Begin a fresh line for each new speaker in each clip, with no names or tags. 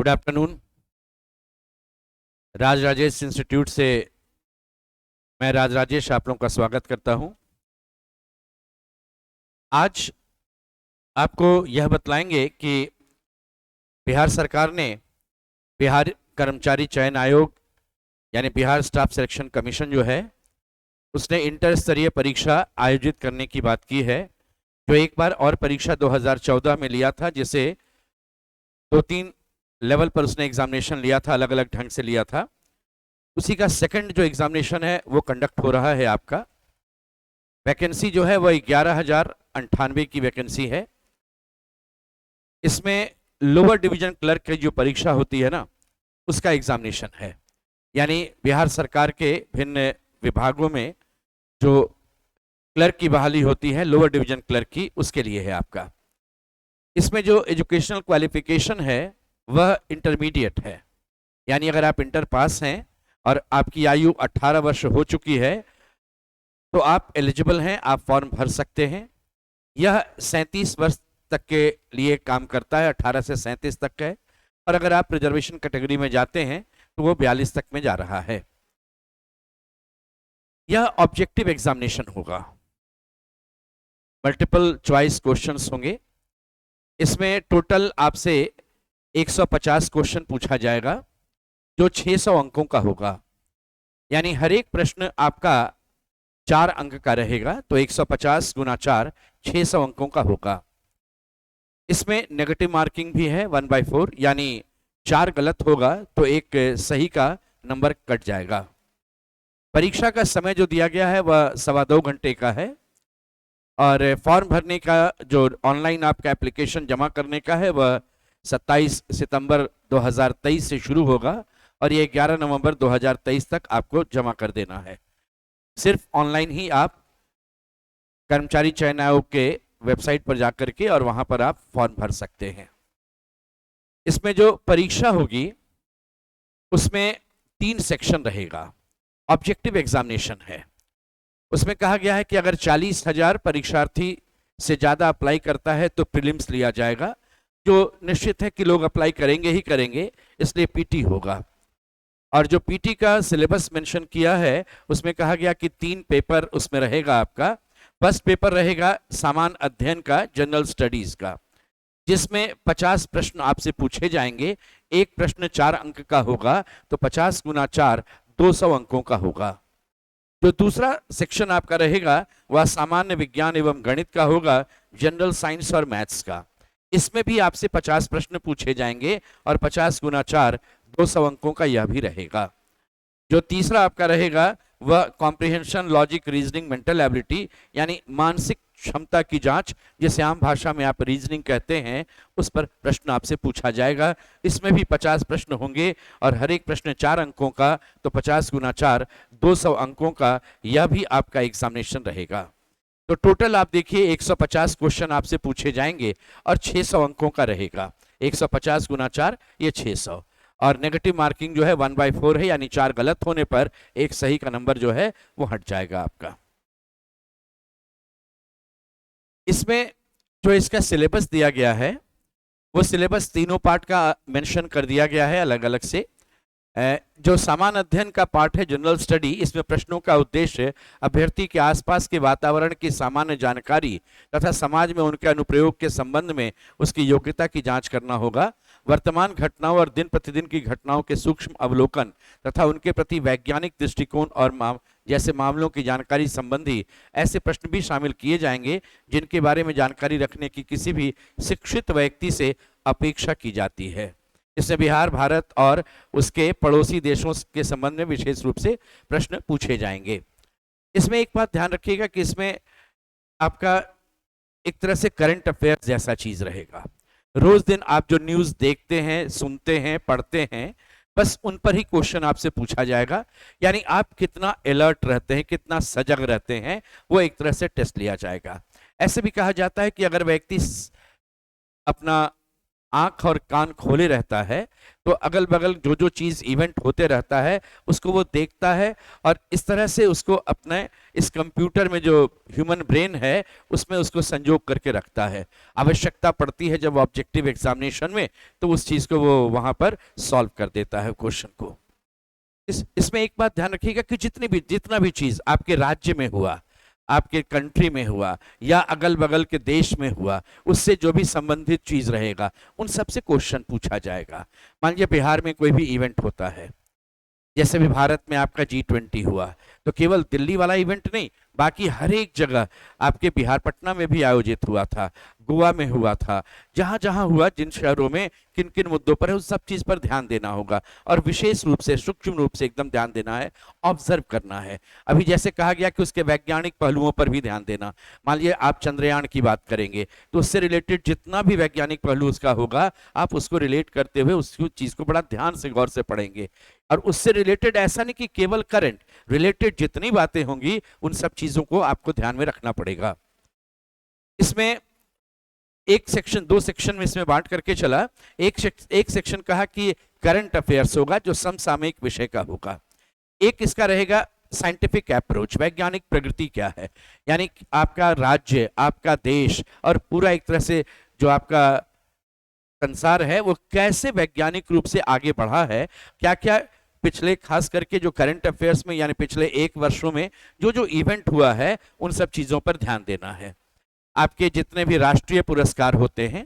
Good afternoon. Raj Rajesh institute से मैं राज राजेश आप लोगों का स्वागत करता हूं। आज आपको यह बतलाएंगे कि बिहार सरकार ने बिहार कर्मचारी चयन आयोग यानी बिहार स्टाफ सिलेक्शन कमीशन जो है उसने इंटर स्तरीय परीक्षा आयोजित करने की बात की है। जो एक बार और परीक्षा 2014 में लिया था, जिसे 2-3 लेवल पर उसने एग्जामिनेशन लिया था, अलग अलग ढंग से लिया था, उसी का सेकंड जो एग्जामिनेशन है वो कंडक्ट हो रहा है। आपका वैकेंसी जो है वह 11,098 की वैकेंसी है। इसमें लोअर डिवीजन क्लर्क की जो परीक्षा होती है ना, उसका एग्जामिनेशन है। यानी बिहार सरकार के भिन्न विभागों में जो क्लर्क की बहाली होती है, लोअर डिवीजन क्लर्क की, उसके लिए है आपका। इसमें जो एजुकेशनल क्वालिफिकेशन है वह इंटरमीडिएट है। यानी अगर आप इंटर पास हैं और आपकी आयु 18 वर्ष हो चुकी है तो आप एलिजिबल हैं, आप फॉर्म भर सकते हैं। यह 37 वर्ष तक के लिए काम करता है, 18 से 37 तक का है। और अगर आप रिजर्वेशन कैटेगरी में जाते हैं तो वो 42 तक में जा रहा है। यह ऑब्जेक्टिव एग्जामिनेशन होगा, मल्टीपल चॉइस क्वेश्चंस होंगे। इसमें टोटल आपसे 150 क्वेश्चन पूछा जाएगा जो 600 अंकों का होगा। यानी हर एक प्रश्न आपका 4 अंक का रहेगा, तो 150 गुना 4 600 अंकों का होगा। इसमें नेगेटिव मार्किंग भी है 1/4, यानी 4 गलत होगा तो एक सही का नंबर कट जाएगा। परीक्षा का समय जो दिया गया है वह 2.25 घंटे का है। और फॉर्म भरने का जो ऑनलाइन आपका एप्लीकेशन जमा करने का है वह 27 सितंबर 2023 से शुरू होगा और ये 11 नवंबर 2023 तक आपको जमा कर देना है। सिर्फ ऑनलाइन ही आप कर्मचारी चयन आयोग के वेबसाइट पर जाकर के और वहां पर आप फॉर्म भर सकते हैं। इसमें जो परीक्षा होगी उसमें 3 सेक्शन रहेगा। ऑब्जेक्टिव एग्जामिनेशन है, उसमें कहा गया है कि अगर 40,000 परीक्षार्थी से ज्यादा अप्लाई करता है तो प्रीलिम्स लिया जाएगा, जो निश्चित है कि लोग अप्लाई करेंगे ही करेंगे, इसलिए पीटी होगा। और जो पीटी का सिलेबस मेंशन किया है उसमें कहा गया कि 3 पेपर उसमें रहेगा आपका। फर्स्ट पेपर रहेगा सामान्य अध्ययन का, जनरल स्टडीज का, जिसमें 50 प्रश्न आपसे पूछे जाएंगे। एक प्रश्न 4 अंक का होगा, तो 50 गुना 4 200 अंकों का होगा। जो दूसरा सेक्शन आपका रहेगा वह सामान्य विज्ञान एवं गणित का होगा, जनरल साइंस और मैथ्स का। इसमें भी आपसे 50 प्रश्न पूछे जाएंगे और 50 गुना 4 200 अंकों का यह भी रहेगा। जो तीसरा आपका रहेगा वह comprehension, logic, reasoning, mental ability, यानी मानसिक क्षमता की जांच, जिसे आम भाषा में आप रीजनिंग कहते हैं, उस पर प्रश्न आपसे पूछा जाएगा। इसमें भी 50 प्रश्न होंगे और हर एक प्रश्न 4 अंकों का, तो 50 गुना 4 200 अंकों का यह भी आपका एग्जामिनेशन रहेगा। तो टोटल आप देखिए 150 क्वेश्चन आपसे पूछे जाएंगे और 600 अंकों का रहेगा। 150 गुना 4 ये 600। और नेगेटिव मार्किंग जो है 1/4 है, यानी 4 गलत होने पर एक सही का नंबर जो है वो हट जाएगा आपका। इसमें जो इसका सिलेबस दिया गया है वो सिलेबस तीनों पार्ट का मेंशन कर दिया गया है अलग अलग से। जो सामान्य अध्ययन का पार्ट है, जनरल स्टडी, इसमें प्रश्नों का उद्देश्य अभ्यर्थी के आसपास के वातावरण की सामान्य जानकारी तथा समाज में उनके अनुप्रयोग के संबंध में उसकी योग्यता की जांच करना होगा। वर्तमान घटनाओं और दिन प्रतिदिन की घटनाओं के सूक्ष्म अवलोकन तथा उनके प्रति वैज्ञानिक दृष्टिकोण और जैसे मामलों की जानकारी संबंधी ऐसे प्रश्न भी शामिल किए जाएंगे जिनके बारे में जानकारी रखने की किसी भी शिक्षित व्यक्ति से अपेक्षा की जाती है। इसमें बिहार, भारत और उसके पड़ोसी देशों के संबंध में विशेष रूप से प्रश्न पूछे जाएंगे। इसमें एक बात ध्यान रखिएगा कि इसमें आपका एक तरह से करंट अफेयर्स जैसा चीज रहेगा। रोज दिन आप जो न्यूज देखते हैं, सुनते हैं, पढ़ते हैं, बस उन पर ही क्वेश्चन आपसे पूछा जाएगा। यानी आप कितना अलर्ट रहते हैं, कितना सजग रहते हैं, वो एक तरह से टेस्ट लिया जाएगा। ऐसे भी कहा जाता है कि अगर व्यक्ति अपना आंख और कान खोले रहता है, तो अगल बगल जो जो चीज इवेंट होते रहता है उसको वो देखता है, और इस तरह से उसको अपने इस कंप्यूटर में जो ह्यूमन ब्रेन है उसमें उसको संजोग करके रखता है। आवश्यकता पड़ती है जब ऑब्जेक्टिव एग्जामिनेशन में, तो उस चीज को वो वहां पर सॉल्व कर देता है क्वेश्चन को। इसमें एक बात ध्यान रखिएगा कि जितना भी चीज आपके राज्य में हुआ, आपके कंट्री में हुआ, या अगल बगल के देश में हुआ, उससे जो भी संबंधित चीज रहेगा उन सबसे क्वेश्चन पूछा जाएगा। मान लीजिए बिहार में कोई भी इवेंट होता है, जैसे भी भारत में आपका G20 हुआ, तो केवल दिल्ली वाला इवेंट नहीं, बाकी हर एक जगह आपके बिहार पटना में भी आयोजित हुआ था, गोवा में हुआ था, जहां जहां हुआ, जिन शहरों में किन किन मुद्दों पर है, उस सब चीज पर ध्यान देना होगा, और विशेष रूप से सूक्ष्म रूप से एकदम ध्यान देना है, ऑब्जर्व करना है। अभी जैसे कहा गया कि उसके वैज्ञानिक पहलुओं पर भी ध्यान देना। मान लीजिए आप चंद्रयान की बात करेंगे, तो उससे रिलेटेड जितना भी वैज्ञानिक पहलू उसका होगा, आप उसको रिलेट करते हुए उस चीज को बड़ा ध्यान से गौर से पढ़ेंगे। और उससे रिलेटेड ऐसा नहीं कि केवल करंट रिलेटेड जितनी बातें होंगी उन सब चीजों को आपको ध्यान में रखना पड़ेगा। इसमें एक सेक्शन, दो सेक्शन में इसमें बांट करके चला। एक सेक्शन कहा कि करंट अफेयर्स होगा, जो समसामयिक विषय का होगा। एक इसका रहेगा साइंटिफिक अप्रोच, वैज्ञानिक प्रगति क्या है, यानी आपका राज्य, आपका देश और पूरा एक तरह से जो आपका संसार है वो कैसे वैज्ञानिक रूप से आगे बढ़ा है, क्या क्या पिछले, खास करके जो करंट अफेयर्स में यानी पिछले एक वर्षों में जो जो इवेंट हुआ है, उन सब चीजों पर ध्यान देना है। आपके जितने भी राष्ट्रीय पुरस्कार होते हैं,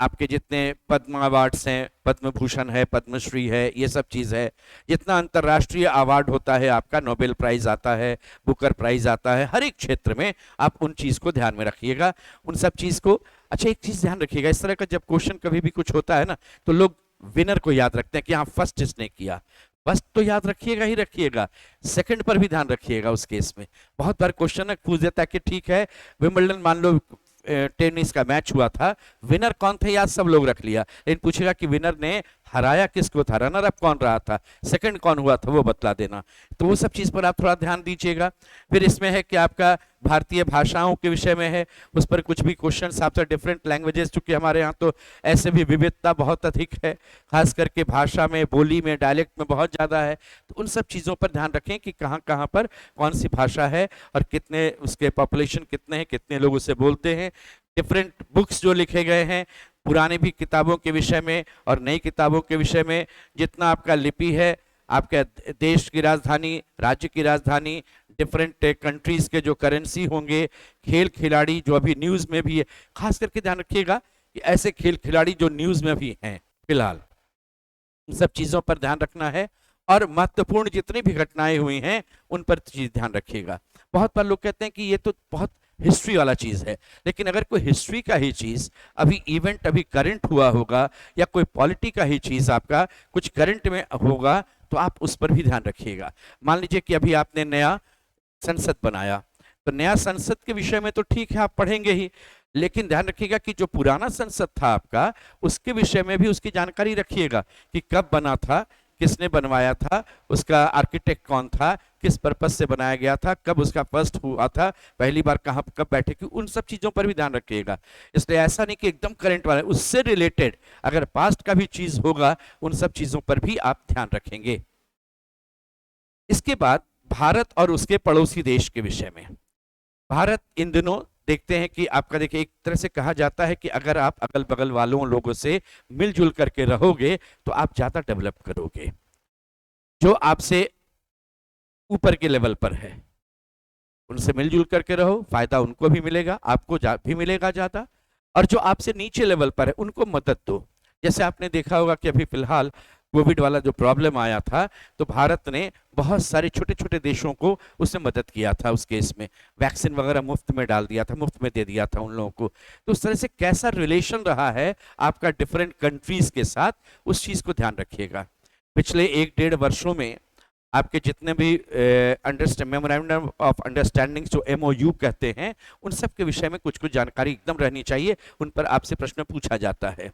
आपके जितने पद्म अवार्ड्स हैं, पद्म भूषण है, पद्मश्री है, ये सब चीज है, जितना अंतर्राष्ट्रीय अवार्ड होता है, आपका नोबेल प्राइज आता है, बुकर प्राइज आता है, हर एक क्षेत्र में आप उन चीज को ध्यान में रखिएगा, उन सब चीज को। अच्छा, एक चीज ध्यान रखिएगा, इस तरह का जब क्वेश्चन कभी भी कुछ होता है ना, तो लोग विनर को याद रखते हैं कि हाँ फर्स्ट इसने किया। फर्स्ट तो याद रखिएगा ही रखिएगा, सेकंड पर भी ध्यान रखिएगा। उस केस में बहुत बार क्वेश्चन पूछ देता है कि ठीक है विंबलडन मान लो टेनिस का मैच हुआ था, विनर कौन थे याद सब लोग रख लिया, लेकिन पूछेगा कि विनर ने हराया किसको था, रनर अप कौन रहा था, सेकंड कौन हुआ था, वो बतला देना। तो वो सब चीज पर आप थोड़ा ध्यान दीजिएगा। फिर इसमें है कि आपका भारतीय भाषाओं के विषय में है, उस पर कुछ भी क्वेश्चन आपसे डिफरेंट लैंग्वेजेस, चूंकि हमारे यहाँ तो ऐसे भी विविधता बहुत अधिक है, खास करके भाषा में, बोली में, डायलेक्ट में बहुत ज्यादा है, तो उन सब चीजों पर ध्यान रखें कि कहाँ कहाँ पर कौन सी भाषा है और कितने उसके पॉपुलेशन कितने हैं, कितने लोग उसे बोलते हैं। डिफरेंट बुक्स जो लिखे गए हैं, पुरानी भी किताबों के विषय में और नई किताबों के विषय में, जितना आपका लिपि है, आपके देश की राजधानी, राज्य की राजधानी, डिफरेंट कंट्रीज के जो करेंसी होंगे, खेल खिलाड़ी जो अभी न्यूज़ में भी है, खास करके ध्यान रखिएगा कि ऐसे खेल खिलाड़ी जो न्यूज़ में भी हैं फिलहाल, इन सब चीज़ों पर ध्यान रखना है। और महत्वपूर्ण जितनी भी घटनाएं हुई हैं उन पर चीज ध्यान रखिएगा। बहुत बार लोग कहते हैं कि ये तो बहुत हिस्ट्री वाला चीज है, लेकिन अगर कोई हिस्ट्री का ही चीज अभी इवेंट अभी करंट हुआ होगा, या कोई पॉलिटी का ही चीज आपका कुछ करंट में होगा, तो आप उस पर भी ध्यान रखिएगा। मान लीजिए कि अभी आपने नया संसद बनाया, तो नया संसद के विषय में तो ठीक है आप पढ़ेंगे ही, लेकिन ध्यान रखिएगा कि जो पुराना संसद था आपका, उसके विषय में भी उसकी जानकारी रखिएगा कि कब बना था, किसने बनवाया था, उसका आर्किटेक्ट कौन था, किस पर्पस से बनाया गया था, कब उसका फर्स्ट हुआ था, पहली बार कहाँ कब बैठे की, उन सब चीजों पर भी ध्यान रखिएगा। इसलिए ऐसा नहीं कि एकदम करंट वाला, उससे रिलेटेड अगर पास्ट का भी चीज होगा, उन सब चीजों पर भी आप ध्यान रखेंगे। इसके बाद भारत और उसके पड़ोसी देश के विषय में। भारत इन दिनों देखते हैं कि आपका, देखिए एक तरह से कहा जाता है कि अगर आप अगल बगल वालों लोगों से मिलजुल करके रहोगे तो आप ज्यादा डेवलप करोगे। जो आपसे ऊपर के लेवल पर है उनसे मिलजुल करके रहो, फायदा उनको भी मिलेगा, आपको भी मिलेगा ज्यादा, और जो आपसे नीचे लेवल पर है उनको मदद दो। जैसे आपने देखा होगा कि अभी फिलहाल कोविड वाला जो प्रॉब्लम आया था, तो भारत ने बहुत सारे छोटे छोटे देशों को उसने मदद किया था, उस केस में वैक्सीन वगैरह मुफ्त में डाल दिया था, मुफ्त में दे दिया था उन लोगों को। तो उस तरह से कैसा रिलेशन रहा है आपका डिफरेंट कंट्रीज के साथ, उस चीज को ध्यान रखिएगा। पिछले 1-1.5 वर्षों में आपके जितने भी मेमोरेंडम ऑफ अंडरस्टैंडिंग जो MOU कहते हैं, उन सब के विषय में कुछ कुछ जानकारी एकदम रहनी चाहिए, उन पर आपसे प्रश्न पूछा जाता है।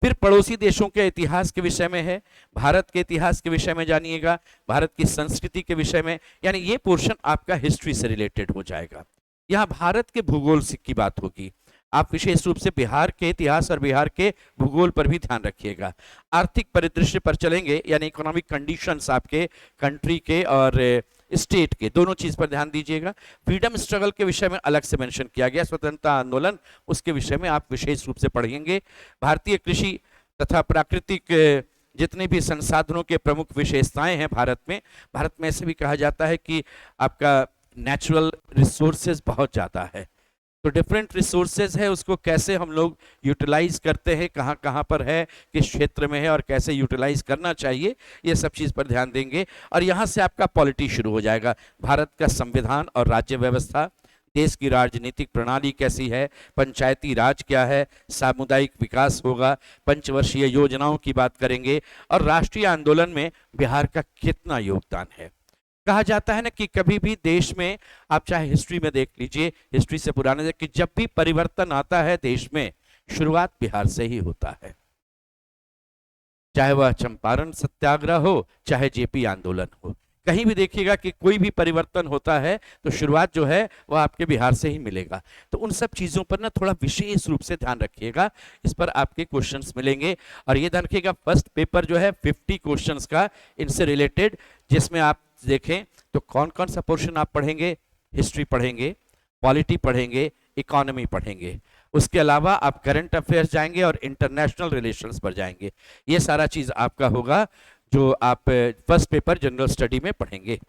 फिर पड़ोसी देशों के इतिहास के विषय में है, भारत के इतिहास के विषय में जानिएगा, भारत की संस्कृति के विषय में, यानी ये पोर्शन आपका हिस्ट्री से रिलेटेड हो जाएगा। यहाँ भारत के भूगोल की बात होगी, आप विशेष रूप से बिहार के इतिहास और बिहार के भूगोल पर भी ध्यान रखिएगा। आर्थिक परिदृश्य पर चलेंगे, यानी इकोनॉमिक कंडीशंस आपके कंट्री के और स्टेट के, दोनों चीज पर ध्यान दीजिएगा। फ्रीडम स्ट्रगल के विषय में अलग से मेंशन किया गया, स्वतंत्रता आंदोलन, उसके विषय में आप विशेष रूप से पढ़ेंगे। भारतीय कृषि तथा प्राकृतिक जितने भी संसाधनों के प्रमुख विशेषताएं हैं भारत में ऐसे भी कहा जाता है कि आपका नेचुरल रिसोर्सेज बहुत ज़्यादा है, तो डिफरेंट रिसोर्सेज है, उसको कैसे हम लोग यूटिलाइज करते हैं, कहाँ कहाँ पर है, किस क्षेत्र में है और कैसे यूटिलाइज करना चाहिए, ये सब चीज़ पर ध्यान देंगे। और यहाँ से आपका पॉलिटी शुरू हो जाएगा, भारत का संविधान और राज्य व्यवस्था, देश की राजनीतिक प्रणाली कैसी है, पंचायती राज क्या है, सामुदायिक विकास होगा, पंचवर्षीय योजनाओं की बात करेंगे और राष्ट्रीय आंदोलन में बिहार का कितना योगदान है। कहा जाता है ना कि कभी भी देश में, आप चाहे हिस्ट्री में देख लीजिए, हिस्ट्री से पुराने देख, कि जब भी परिवर्तन आता है देश में, शुरुआत बिहार से ही होता है। चाहे वह चंपारण सत्याग्रह हो, चाहे जेपी आंदोलन हो, कहीं भी देखिएगा कि कोई भी परिवर्तन होता है तो शुरुआत जो है वह आपके बिहार से ही मिलेगा। तो उन सब चीजों पर ना थोड़ा विशेष रूप से ध्यान रखिएगा, इस पर आपके क्वेश्चंस मिलेंगे। और ये ध्यान रखिएगा, फर्स्ट पेपर जो है 50 क्वेश्चंस का इनसे रिलेटेड, जिसमें आप देखें तो कौन कौन सा पोर्शन आप पढ़ेंगे, हिस्ट्री पढ़ेंगे, पॉलिटी पढ़ेंगे, इकोनॉमी पढ़ेंगे, उसके अलावा आप करंट अफेयर्स जाएंगे और इंटरनेशनल रिलेशंस पर जाएंगे। ये सारा चीज आपका होगा जो आप फर्स्ट पेपर जनरल स्टडी में पढ़ेंगे।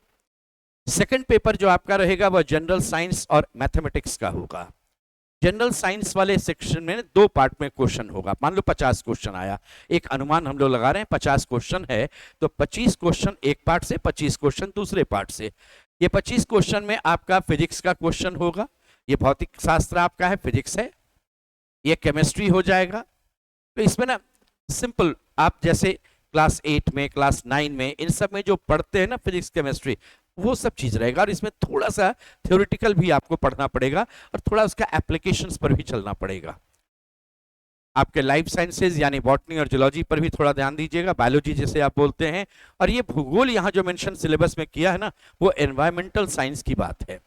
सेकंड पेपर जो आपका रहेगा वह जनरल साइंस और मैथमेटिक्स का होगा। जनरल साइंस वाले सेक्शन में 2 पार्ट में क्वेश्चन होगा। मान लो 50 क्वेश्चन आया, एक अनुमान हम लोग लगा रहे हैं 50 क्वेश्चन है, तो 25 क्वेश्चन एक पार्ट से, 25 क्वेश्चन दूसरे पार्ट से। ये 25 क्वेश्चन में आपका फिजिक्स का क्वेश्चन होगा, ये भौतिक शास्त्र आपका है, फिजिक्स है, ये केमिस्ट्री हो जाएगा। तो इसमें ना सिंपल, आप जैसे क्लास 8 में, क्लास 9 में, इन सब में जो पढ़ते हैं ना फिजिक्स केमिस्ट्री, वो सब चीज रहेगा। और इसमें थोड़ा सा थ्योरेटिकल भी आपको पढ़ना पड़ेगा और थोड़ा उसका एप्लीकेशंस पर भी चलना पड़ेगा। आपके लाइफ साइंसेज यानी बॉटनी और जूलॉजी पर भी थोड़ा ध्यान दीजिएगा, बायोलॉजी जिसे आप बोलते हैं। और ये भूगोल यहाँ जो मेंशन सिलेबस में किया है ना, वो एनवायरमेंटल साइंस की बात है।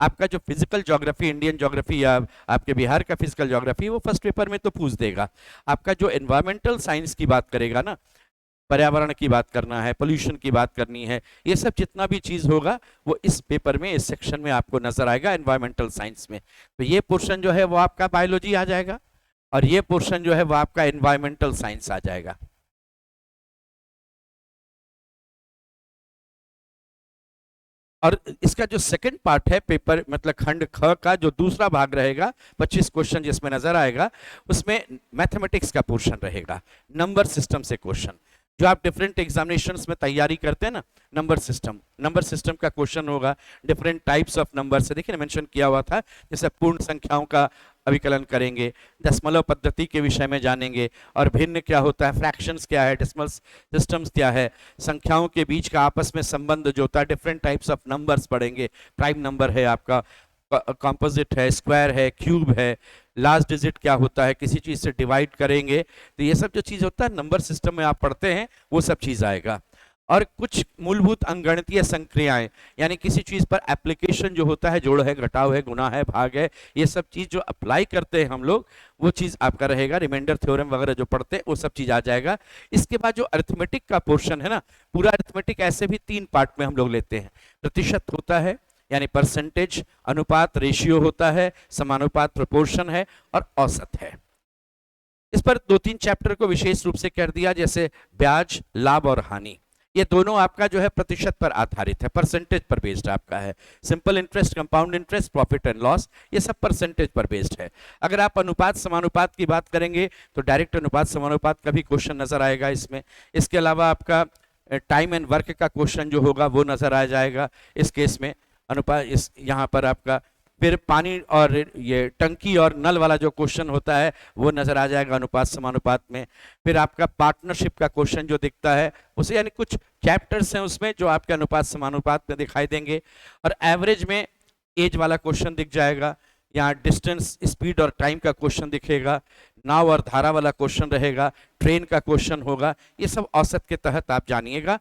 आपका जो फिजिकल ज्योग्राफी, इंडियन ज्योग्राफी या आपके बिहार का फिजिकल ज्योग्राफी, वो फर्स्ट पेपर में तो पूछ देगा। आपका जो एनवायरमेंटल साइंस की बात करेगा ना, पर्यावरण की बात करना है, पोल्यूशन की बात करनी है, ये सब जितना भी चीज होगा वो इस पेपर में, इस सेक्शन में आपको नजर आएगा एनवायरमेंटल साइंस में। तो ये पोर्शन जो है वो आपका बायोलॉजी आ जाएगा और ये पोर्शन जो है वो आपका एनवायरमेंटल साइंस आ जाएगा। और इसका जो सेकंड पार्ट है पेपर, मतलब खंड ख का जो दूसरा भाग रहेगा, 25 क्वेश्चन जिसमें नजर आएगा, उसमें मैथमेटिक्स का पोर्शन रहेगा, नंबर सिस्टम से क्वेश्चन। जो आप डिफरेंट एग्जामिनेशंस में तैयारी करते हैं ना, नंबर सिस्टम का क्वेश्चन होगा। डिफरेंट टाइप्स ऑफ नंबर से देखिए मेंशन किया हुआ था, जैसे पूर्ण संख्याओं का अभिकलन करेंगे, दशमलव पद्धति के विषय में जानेंगे, और भिन्न क्या होता है, फ्रैक्शंस क्या है, डेसिमल सिस्टम्स क्या है, संख्याओं के बीच का आपस में संबंध जो होता है, डिफरेंट टाइप्स ऑफ नंबर्स पढ़ेंगे। प्राइम नंबर है आपका, कंपोजिट है, स्क्वायर है, क्यूब है, लास्ट डिजिट क्या होता है, किसी चीज से डिवाइड करेंगे, तो ये सब जो चीज होता है नंबर सिस्टम में आप पढ़ते हैं, वो सब चीज आएगा। और कुछ मूलभूत अंगणितीय संक्रियाएं, यानी किसी चीज पर एप्लीकेशन जो होता है, जोड़ है, घटाव है, गुणा है, भाग है, ये सब चीज जो अप्लाई करते हैं हम लोग, वो चीज आपका रहेगा। रिमाइंडर थ्योरम वगैरह जो पढ़ते हैं वो सब चीज आ जाएगा। इसके बाद जो अरिथमेटिक का पोर्शन है ना, पूरा अरिथमेटिक ऐसे भी 3 पार्ट में हम लोग लेते हैं। प्रतिशत होता है, यानी परसेंटेज, अनुपात रेशियो होता है, समानुपात प्रोपोर्शन है, और औसत है। इस पर 2-3 चैप्टर को विशेष रूप से कर दिया, जैसे ब्याज, लाभ और हानि, ये दोनों आपका जो है प्रतिशत पर आधारित है, परसेंटेज पर बेस्ड आपका है। Simple interest, compound interest, profit and loss, ये सब परसेंटेज पर बेस्ड है। अगर आप अनुपात समानुपात की बात करेंगे तो डायरेक्ट अनुपात समानुपात का भी क्वेश्चन नजर आएगा इसमें। इसके अलावा आपका टाइम एंड वर्क का क्वेश्चन जो होगा वो नजर आ जाएगा इस केस में। अनुपात इस यहाँ पर आपका, फिर पानी और ये टंकी और नल वाला जो क्वेश्चन होता है वो नजर आ जाएगा अनुपात समानुपात में। फिर आपका पार्टनरशिप का क्वेश्चन जो दिखता है उसे, यानी कुछ चैप्टर्स हैं उसमें जो आपके अनुपात समानुपात में दिखाई देंगे। और एवरेज में एज वाला क्वेश्चन दिख जाएगा, यहाँ डिस्टेंस, स्पीड और टाइम का क्वेश्चन दिखेगा, नाव और धारा वाला क्वेश्चन रहेगा, ट्रेन का क्वेश्चन होगा। ये सब औसत के तहत आप जानिएगा।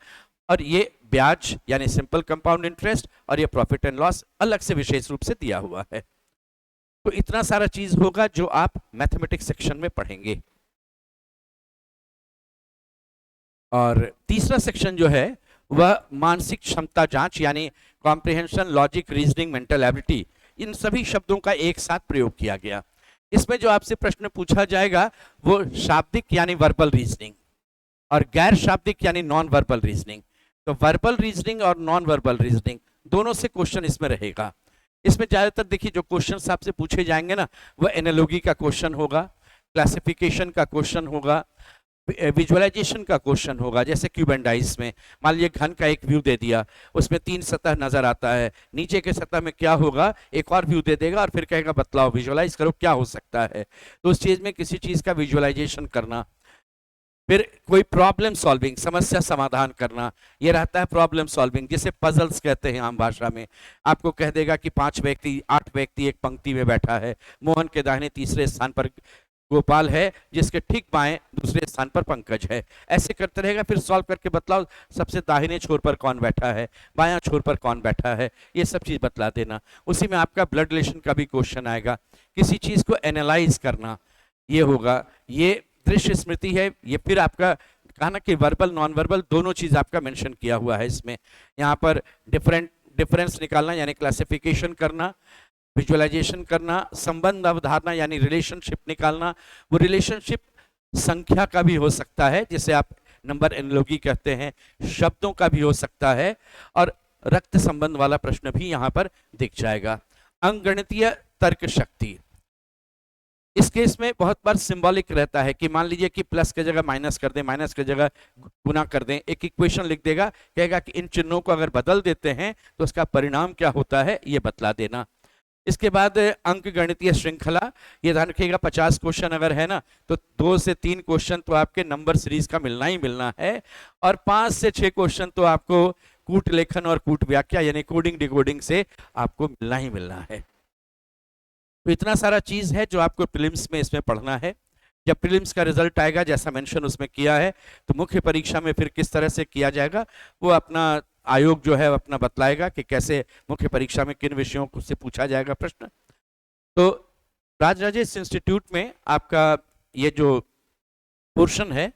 और ये ब्याज यानी सिंपल कंपाउंड इंटरेस्ट और ये प्रॉफिट एंड लॉस अलग से विशेष रूप से दिया हुआ है। तो इतना सारा चीज होगा जो आप मैथमेटिक्स सेक्शन में पढ़ेंगे। और तीसरा सेक्शन जो है वह मानसिक क्षमता जांच, यानी comprehension, logic, reasoning, mental ability, इन सभी शब्दों का एक साथ प्रयोग किया गया। इसमें जो आपसे प्रश्न पूछा जाएगा वो शाब्दिक यानी वर्बल रीजनिंग और गैर शाब्दिक यानी नॉन वर्बल रीजनिंग। तो वर्बल रीजनिंग और नॉन वर्बल रीजनिंग दोनों से क्वेश्चन इसमें रहेगा। इसमें ज्यादातर देखिए जो क्वेश्चन आपसे पूछे जाएंगे ना, वह एनालॉजी का क्वेश्चन होगा, क्लासिफिकेशन का क्वेश्चन होगा, विजुअलाइजेशन का क्वेश्चन होगा। जैसे क्यूब एंड डाइस में मान लीजिए घन का एक व्यू दे दिया, उसमें 3 सतह नजर आता है, नीचे के सतह में क्या होगा, एक और व्यू दे देगा और फिर कहेगा बतलाओ, विजुअलाइज करो क्या हो सकता है। तो उस चीज में किसी चीज का विजुअलाइजेशन करना। फिर कोई प्रॉब्लम सॉल्विंग, समस्या समाधान करना, ये रहता है प्रॉब्लम सॉल्विंग, जिसे पजल्स कहते हैं आम भाषा में। आपको कह देगा कि 8 व्यक्ति एक पंक्ति में बैठा है, मोहन के दाहिने तीसरे स्थान पर गोपाल है, जिसके ठीक बाएं दूसरे स्थान पर पंकज है। ऐसे करते रहेगा, फिर सॉल्व करके बतलाओ सबसे दाहिने छोर पर कौन बैठा है, बायां छोर पर कौन बैठा है, ये सब चीज बतला देना। उसी में आपका ब्लड रिलेशन का भी क्वेश्चन आएगा, किसी चीज को एनालाइज करना, ये होगा। ये दृश्य स्मृति है, ये फिर आपका कहा ना कि वर्बल नॉन वर्बल दोनों चीज आपका मेंशन किया हुआ है इसमें। यहाँ पर डिफरेंस निकालना यानी क्लासिफिकेशन करना, विजुअलाइजेशन करना, संबंध अवधारणा यानी रिलेशनशिप निकालना। वो रिलेशनशिप संख्या का भी हो सकता है, जिसे आप नंबर एनालॉजी कहते हैं, शब्दों का भी हो सकता है, और रक्त संबंध वाला प्रश्न भी यहाँ पर दिख जाएगा। अंकगणितीय तर्क शक्ति, इस केस में बहुत बार सिंबॉलिक रहता है कि मान लीजिए कि प्लस की जगह माइनस कर दें, माइनस की जगह गुना कर दें, एक इक्वेशन लिख देगा, कहेगा कि इन चिन्हों को अगर बदल देते हैं तो उसका परिणाम क्या होता है, ये बतला देना। इसके बाद अंक गणितीय श्रृंखला, ये ध्यान रखिएगा 50 क्वेश्चन अगर है ना, तो 2 से 3 क्वेश्चन तो आपके नंबर सीरीज का मिलना ही मिलना है, और 5 से 6 क्वेश्चन तो आपको कूट लेखन और कूट व्याख्या यानी कोडिंग डिकोडिंग से आपको मिलना ही मिलना है। तो इतना सारा चीज है जो आपको प्रीलिम्स में इसमें पढ़ना है। जब प्रीलिम्स का रिजल्ट आएगा, जैसा मेंशन उसमें किया है, तो मुख्य परीक्षा में फिर किस तरह से किया जाएगा वो अपना आयोग जो है अपना बतलाएगा कि कैसे मुख्य परीक्षा में किन विषयों से पूछा जाएगा प्रश्न। तो राजराजेश इंस्टीट्यूट में आपका ये जो पोर्शन है,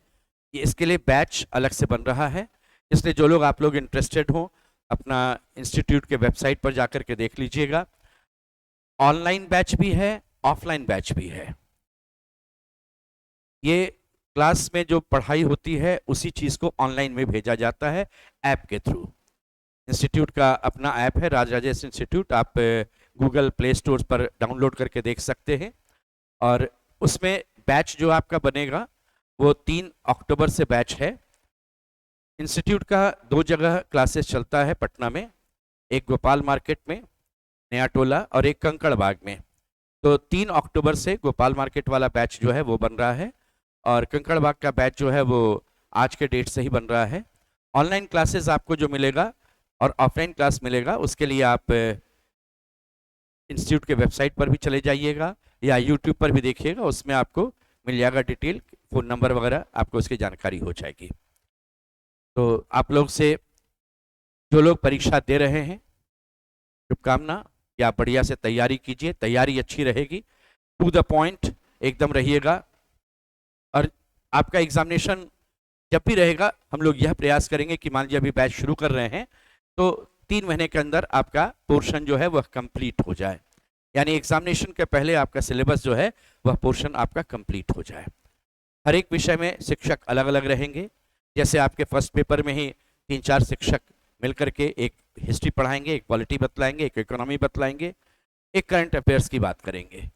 ये इसके लिए बैच अलग से बन रहा है, इसलिए जो लोग आप लोग इंटरेस्टेड हो अपना इंस्टीट्यूट के वेबसाइट पर जाकर के देख लीजिएगा। ऑनलाइन बैच भी है, ऑफलाइन बैच भी है। ये क्लास में जो पढ़ाई होती है उसी चीज को ऑनलाइन में भेजा जाता है ऐप के थ्रू। इंस्टीट्यूट का अपना ऐप है राजराजेश इंस्टीट्यूट, आप गूगल प्ले स्टोर पर डाउनलोड करके देख सकते हैं। और उसमें बैच जो आपका बनेगा वो 3 अक्टूबर से बैच है। इंस्टीट्यूट का 2 जगह क्लासेस चलता है पटना में, एक गोपाल मार्केट में नया टोला और एक कंकड़ बाग में। तो 3 अक्टूबर से गोपाल मार्केट वाला बैच जो है वो बन रहा है, और कंकड़ बाग का बैच जो है वो आज के डेट से ही बन रहा है। ऑनलाइन क्लासेस आपको जो मिलेगा और ऑफलाइन क्लास मिलेगा, उसके लिए आप इंस्टीट्यूट के वेबसाइट पर भी चले जाइएगा या यूट्यूब पर भी देखिएगा, उसमें आपको मिल जाएगा डिटेल, फ़ोन नंबर वगैरह आपको उसकी जानकारी हो जाएगी। तो आप लोग से जो लोग परीक्षा दे रहे हैं, शुभकामना कि आप बढ़िया से तैयारी कीजिए, तैयारी अच्छी रहेगी, टू द पॉइंट एकदम रहिएगा। और आपका एग्जामिनेशन जब भी रहेगा, हम लोग यह प्रयास करेंगे कि मान लीजिए अभी बैच शुरू कर रहे हैं तो 3 महीने के अंदर आपका पोर्शन जो है वह कंप्लीट हो जाए, यानी एग्जामिनेशन के पहले आपका सिलेबस जो है वह पोर्शन आपका कंप्लीट हो जाए। हर एक विषय में शिक्षक अलग अलग रहेंगे, जैसे आपके फर्स्ट पेपर में ही 3-4 शिक्षक मिलकर के एक हिस्ट्री पढ़ाएंगे, एक पॉलिटी बतलाएंगे, एक इकोनॉमी बतलाएंगे, एक करंट अफेयर्स की बात करेंगे।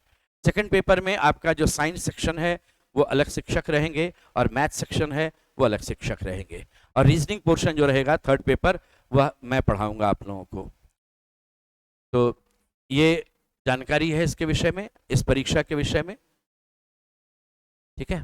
सेकंड पेपर में आपका जो साइंस सेक्शन है वो अलग शिक्षक रहेंगे, और मैथ सेक्शन है वो अलग शिक्षक रहेंगे, और रीजनिंग पोर्शन जो रहेगा थर्ड पेपर वह मैं पढ़ाऊंगा आप लोगों को। तो ये जानकारी है इसके विषय में, इस परीक्षा के विषय में, ठीक है।